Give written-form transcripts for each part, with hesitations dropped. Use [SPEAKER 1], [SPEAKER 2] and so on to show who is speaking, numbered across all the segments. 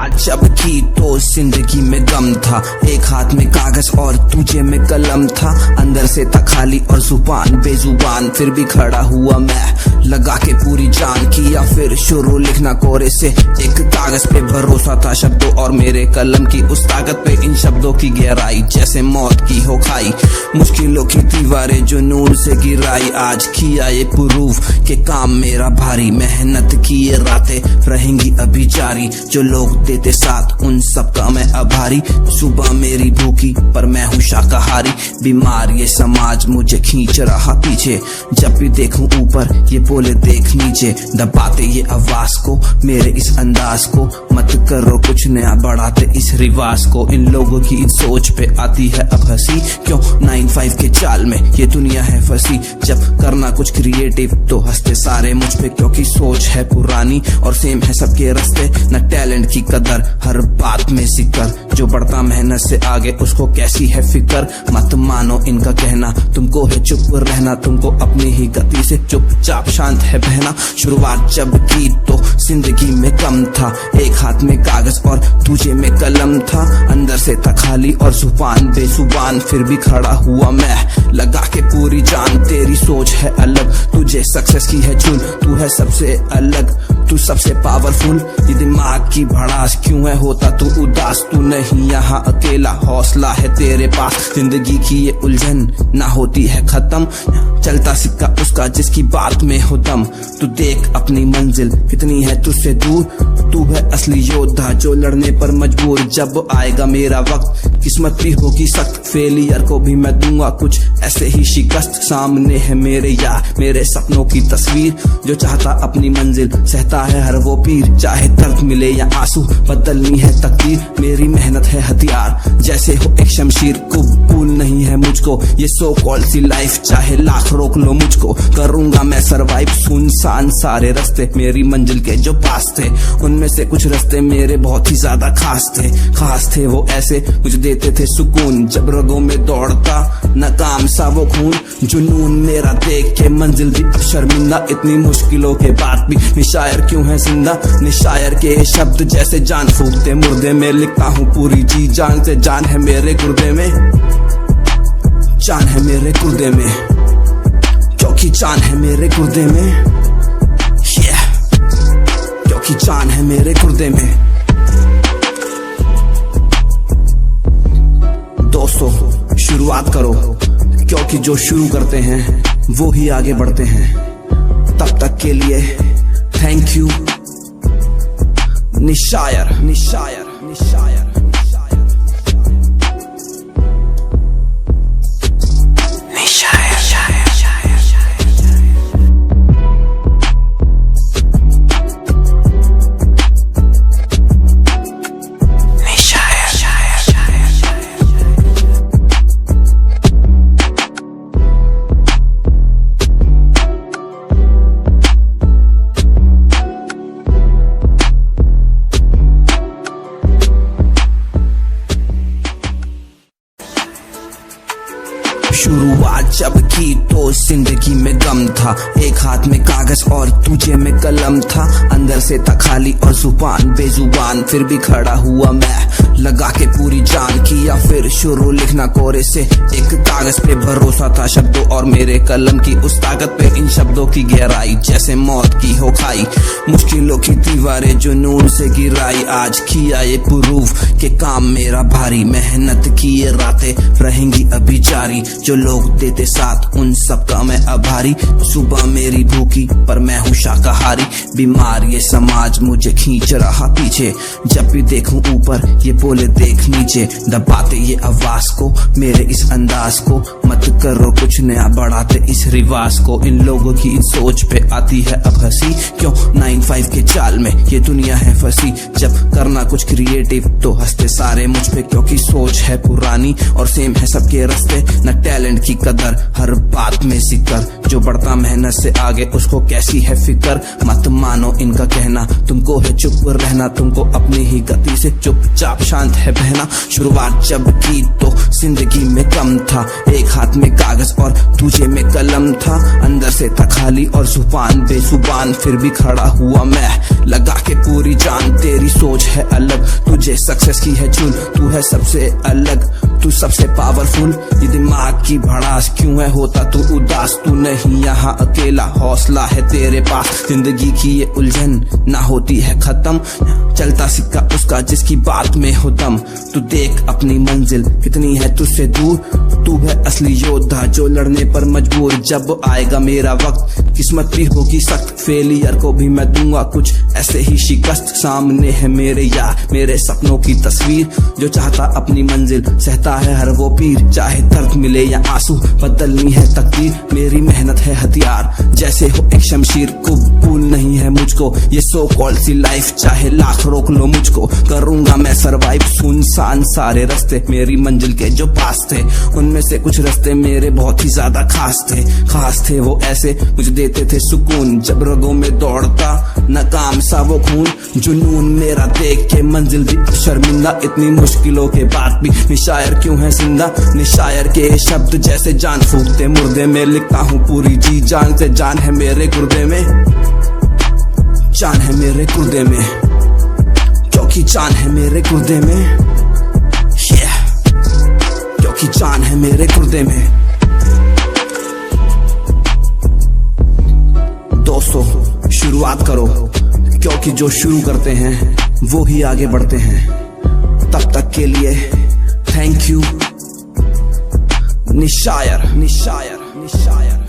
[SPEAKER 1] शुरुआत जब की तो जिंदगी में गम था, एक हाथ में कागज और दूजे में कलम था। अंदर से था खाली और जुबान बेजुबान, फिर भी खड़ा हुआ मैं लगा के पूरी जान। किया फिर शुरू लिखना कोरे से, एक कागज पे भरोसा था शब्दों और मेरे कलम की उस ताकत पे। इन शब्दों की गहराई जैसे मौत की हो खाई, मुश्किलों की दीवारें जुनून से गिराई। आज किया ये प्रूफ के काम मेरा भारी, मेहनत की ये रातें रहेंगी अभी जारी। जो लोग देते साथ उन सबका मैं आभारी। सुबह मेरी भूखी पर मैं हूँ शाकाहारी, बीमार ये समाज मुझे खींच रहा पीछे। जब भी देखूं ऊपर ये बोले देख नीचे, दबाते ये आवाज को मेरे इस अंदाज को। मत करो कुछ नया बढ़ाते इस रिवाज को। इन लोगों की इन सोच पे आती है अब हंसी, क्यों 9-5 के चाल में ये दुनिया है फंसी। जब करना कुछ क्रिएटिव तो हंसते सारे मुझ पे, क्योंकि सोच है पुरानी और सेम है सबके रास्ते। न टैलेंट की कदर हर बात में जिक्र, जो बढ़ता मेहनत से आगे उसको कैसी है फिक्र। मत मानो इनका कहना, तुमको है चुप रहना, तुमको अपनी ही गति से चुपचाप शांत है बहना। शुरुआत जब की तो जिंदगी में कम था, एक हाथ में कागज और दूजे में कलम था। अंदर से था खाली और जुबान बेजुबान, फिर भी खड़ा हुआ मैं लगा के पूरी जान। तेरी सोच है अलग, तुझे सक्सेस की है चुन, तू है सबसे अलग, तू सबसे पावरफुल। ये दिमाग की भड़ास क्यों है होता तू उदास, तू नहीं यहाँ अकेला, हौसला है तेरे पास। जिंदगी की ये उलझन ना होती है खत्म, चलता सिक्का उसका जिसकी बात में हो दम। तू देख अपनी मंजिल कितनी है तुझसे दूर, तू है असली योद्धा जो लड़ने पर मजबूर। जब आएगा मेरा वक्त किस्मत भी होगी सख्त, फेलियर को भी मैं दूंगा कुछ ऐसे ही शिकस्त। सामने है मेरे यार मेरे सपनों की तस्वीर, जो चाहता अपनी मंजिल सहता है हर वो पीर। चाहे दर्द मिले या आंसू बदलनी है तकदीर, मेरी मेहनत है हथियार जैसे हो एक शमशीर। कबूल नहीं है मुझको ये सो कॉल्ड सी लाइफ, चाहे लाख रोक लो मुझको करूंगा मैं सरवाइव। सुनसान सारे रास्ते मेरी मंजिल के जो पास थे, उनमें से कुछ रास्ते मेरे बहुत ही ज्यादा खास थे वो ऐसे मुझे देते थे सुकून। जब रगों में दौड़ता नाकाम सा वो खून, जुनून मेरा देख के मंजिल भी शर्मिंदा। इतनी मुश्किलों के बाद भी निशायर क्यों है जिंदा, निशायर के शब्द जैसे जान फूकते मुर्दे में। लिखता हूँ पूरी जी जान से, जान है मेरे गुर्दे में, जान है मेरे गुर्दे में, क्योंकि जान है मेरे गुर्दे में, क्योंकि जान है मेरे गुर्दे में। दोस्तों शुरुआत करो, क्योंकि जो शुरू करते हैं वो ही आगे बढ़ते हैं। तब तक के लिए थैंक यू। निशायर निशायर निशायर। शुरुआत जब की तो जिंदगी में गम था, एक हाथ में कागज और दूजे में कलम था। अंदर से था खाली और जुबान बेजुबान, फिर भी खड़ा हुआ मैं लगा के पूरी जान। किया फिर शुरू लिखना कोरे से, एक कागज पे भरोसा था शब्दों और मेरे कलम की उस ताकत पे। इन शब्दों की गहराई जैसे मौत की हो खाई, मुश्किलों की दीवारें जुनून से गिराई। आज किया ये प्रूफ के काम मेरा भारी, मेहनत की ये रातें रहेंगी अभी जारी। जो लोग देते साथ उन सबका मैं आभारी। सुबह मेरी भूखी पर मैं हूँ शाकाहारी, बीमार ये समाज मुझे खींच रहा पीछे। जब भी देखूं ऊपर ये बोले देख नीचे, दबाते ये आवाज को मेरे इस अंदाज को। मत करो कुछ नया बढ़ाते इस रिवाज को। इन लोगों की इन सोच पे आती है अब हंसी, क्यों 9-5 के चाल में ये दुनिया है फंसी। जब करना कुछ क्रिएटिव तो हंसते सारे मुझ पे, क्योंकि सोच है पुरानी और सेम है सबके रास्ते। न टैलेंट की कदर, हर बात में जिक्र। जो बढ़ता मेहनत से आगे उसको कैसी है फिक्र। मत मानो इनका कहना, तुमको है चुप रहना, तुमको अपनी ही गति से चुपचाप शांत है बहना। शुरुआत जब की तो जिंदगी में कम था, एक हाथ में कागज और दूजे में कलम था। अंदर से था खाली और जुबान बेजुबान, फिर भी खड़ा हुआ मैं लगा के पूरी जान। तेरी सोच है अलग, तुझे सक्सेस की है चुन, तू है सबसे अलग, तू सबसे पावरफुल। ये दिमाग की भड़ास क्यों है होता तू उदास, तू नहीं यहाँ अकेला, हौसला है तेरे पास। जिंदगी की ये उलझन ना होती है खत्म, चलता सिक्का उसका जिसकी बात में हो दम। तू देख अपनी मंजिल कितनी है तुझसे दूर, तू है असली योद्धा जो लड़ने पर मजबूर। जब आएगा मेरा वक्त किस्मत भी होगी सख्त, फेलियर को भी मैं दूंगा कुछ ऐसे ही शिकस्त। सामने है मेरे यार मेरे सपनों की तस्वीर, जो चाहता अपनी मंजिल सहता है हर वो पीर। चाहे दर्द मिले या आंसू बदलनी है तकदीर, मेरी मेहनत है हथियार जैसे हो एक शमशीर। कबूल नहीं है मुझको ये सो कॉल्ड सी लाइफ, चाहे लाख रोक लो मुझको करूंगा मैं सरवाइव। सुनसान सारे रास्ते मेरी मंजिल के जो पास थे, उनमें से कुछ रास्ते मेरे बहुत ही ज्यादा खास थे वो ऐसे मुझे देते थे सुकून। जब रगों में दौड़ता नाकाम सा वो खून, जुनून मेरा देख के मंजिल भी शर्मिंदा। इतनी मुश्किलों के बाद भी निशायर क्यों है जिंदा, निशायर के शब्द जैसे जान फूकते मुर्दे में। लिखता हूँ पूरी जी जान से, जान है मेरे गुर्दे में, जान है मेरे गुर्दे में, क्योंकि जान है मेरे गुर्दे में, क्योंकि जान है मेरे गुर्दे में। दोस्तों शुरुआत करो, क्योंकि जो शुरू करते हैं वो ही आगे बढ़ते हैं। तब तक के लिए थैंक यू। निशायर निशायर निशायर।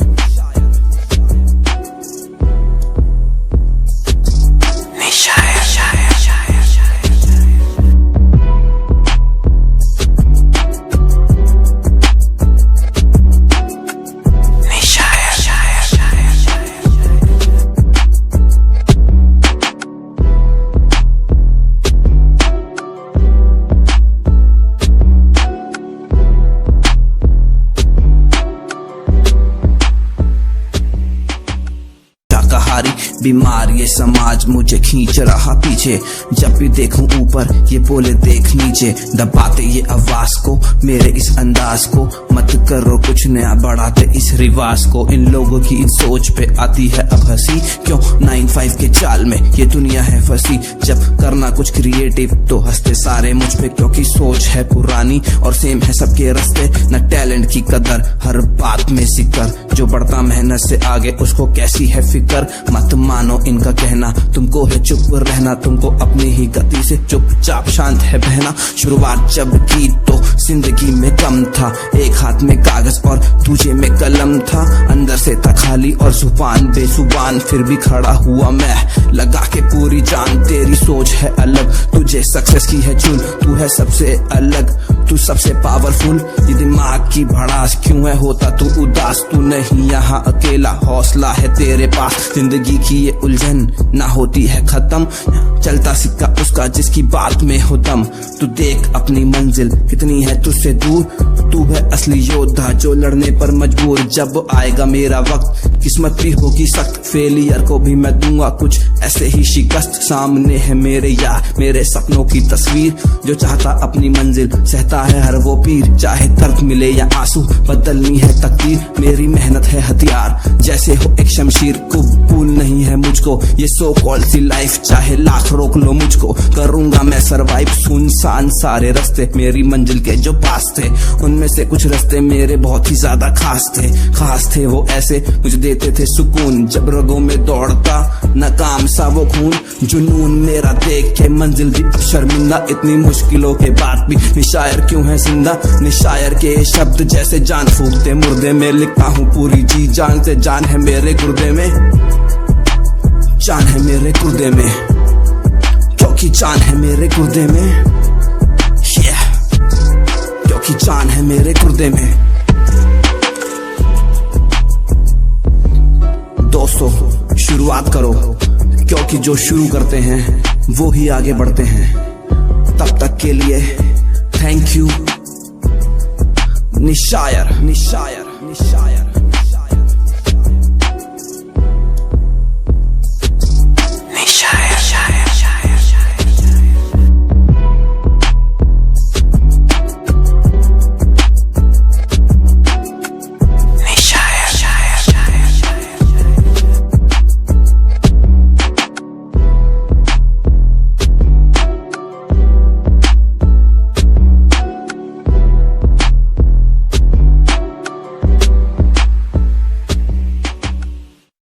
[SPEAKER 1] बीमार ये समाज मुझे खींच रहा पीछे, जब भी देखूं ऊपर ये बोले देख नीचे। दबाते ये आवाज को मेरे इस अंदाज को, मत करो कुछ नया बढ़ाते इस रिवाज को। इन लोगों की इन सोच पे आती है अब हंसी, क्यों 9-5 के चाल में ये दुनिया है फंसी। जब करना कुछ क्रिएटिव तो हंसते सारे मुझ पे, क्योंकि सोच है पुरानी और सेम है सबके रास्ते। न टैलेंट की कदर, हर बात में जिक्र। जो बढ़ता मेहनत से आगे उसको कैसी है फिक्र। मत मानो इनका कहना, तुमको है चुप रहना, तुमको अपनी ही गति से चुपचाप शांत है बहना। शुरुआत जब की तो जिंदगी में कम था, एक हाथ में कागज और दूजे में कलम था। अंदर से था खाली और जुबान बेजुबान, फिर भी खड़ा हुआ मैं लगा के पूरी जान। तेरी सोच है अलग, तुझे सक्सेस की है चुन, तू है सबसे अलग, तू सबसे पावरफुल। ये दिमाग की भड़ास क्यों है होता तू उदास, तू नहीं यहाँ अकेला, हौसला है तेरे पास। जिंदगी की ये उलझन ना होती है खत्म, चलता सिक्का उसका जिसकी बात में हो दम। तू देख अपनी मंजिल कितनी है तुझसे दूर, तू है असली योद्धा जो लड़ने पर मजबूर। जब आएगा मेरा वक्त किस्मत भी होगी सख्त, फेलियर को भी मैं दूंगा कुछ ऐसे ही शिकस्त। सामने है मेरे यार मेरे सपनों की तस्वीर, जो चाहता अपनी मंजिल सहता है हर वो पीर। चाहे दर्द मिले या आंसू बदलनी है तकदीर, मेरी मेहनत है हथियार जैसे हो एक शमशीर। कबूल नहीं है मुझको ये सो कॉल्ड सी लाइफ, चाहे लाख रोक लो मुझको करूंगा मैं सरवाइव। सुनसान सारे रास्ते मेरी मंजिल के जो पास थे, उनमें से कुछ रास्ते मेरे बहुत ही ज्यादा खास थे वो ऐसे मुझे देते थे सुकून। जब रगों में दौड़ता नाकाम सा वो खून, जुनून मेरा देख के मंजिल भी शर्मिंदा। इतनी मुश्किलों के बाद भी निशायर क्यों है जिंदा, निशायर के शब्द जैसे जान फूकते मुर्दे में। लिखता हूँ पूरी जी जान से, जान है मेरे गुर्दे में, जान है मेरे गुर्दे में, क्योंकि जान है मेरे गुर्दे में, क्योंकि जान है मेरे गुर्दे में। दोस्तों शुरुआत करो, क्योंकि जो शुरू करते हैं वो ही आगे बढ़ते हैं। तब तक के लिए थैंक यू। निशायर निशायर निशायर।